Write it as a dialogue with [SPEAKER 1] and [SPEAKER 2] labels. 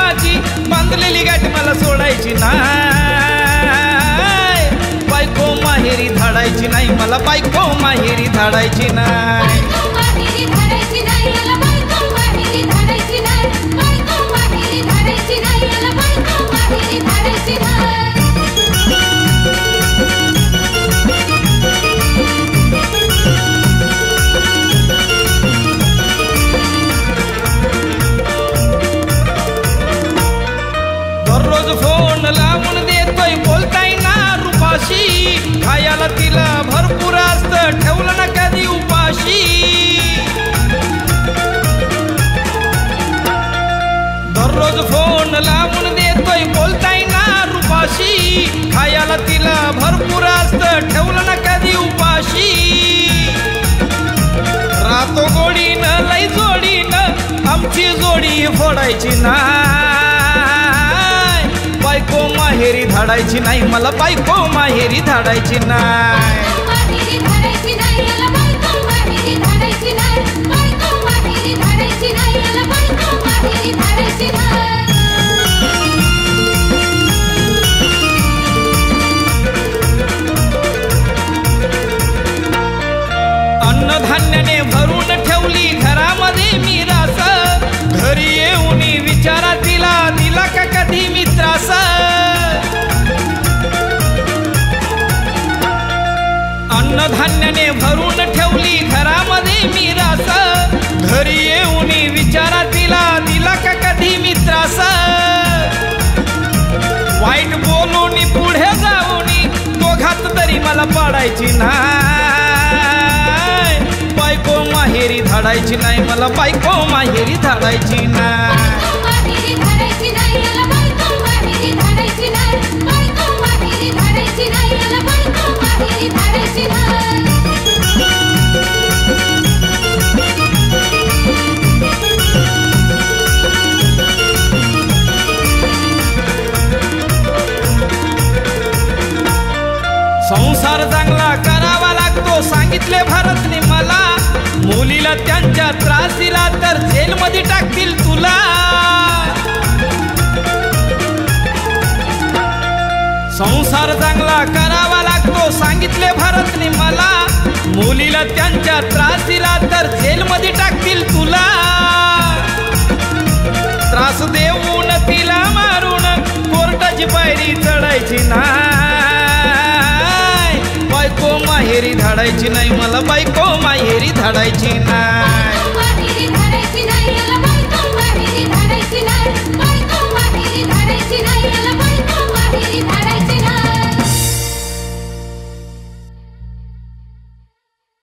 [SPEAKER 1] माझी बांधलेली गाठ मला सोडायची नाही बायको माहेरी धाडायची नाही मला बायको माहेरी धाडायची नाही दररोज फोन लावून देतोय बोलताय ना रुपाशी खायला तिला भरपूर असतं ठेवलं ना कधी उपाशी दररोज फोन लावून देतोय बोलताय ना रुपाशी खायला तिला भरपूर असतं ठेवलं ना कधी उपाशी रातो गोडीनं लई जोडीनं आमची जोडी फोडायची नाही बायको माहेरी धाडायची नाही मला बायको माहेरी धाडायची नाही अन्नधान्याने भरून ठेवली घरामध्ये मी रास घरी येऊन विचारा तिला दिला का कधी मी त्रास अन्नधान्याने भरून ठेवली घरामध्ये मी रास घरी येऊन विचारा तिला दिला का कधी मी त्रास वाईट बोलून पुढे जाऊन दोघात तरी मला पाडायची नाही बायको माहेरी धाडायची नाही मला बायको माहेरी धाडायची नाही संसार चांगला करावा लागतो सांगितले भारतने मला मुलीला त्यांच्या त्रास दिला तर जेलमध्ये टाकतील तुला संसार चांगला करावा लागतो सांगितले भारतने मला मुलीला त्यांच्या त्रास दिला तर जेलमध्ये टाकतील तुला त्रास देऊन तिला मारून कोर्टाची पायरी चढायची नाही बायको माहेरी धाडायची नाही मला बायको माहेरी धाडायची नाही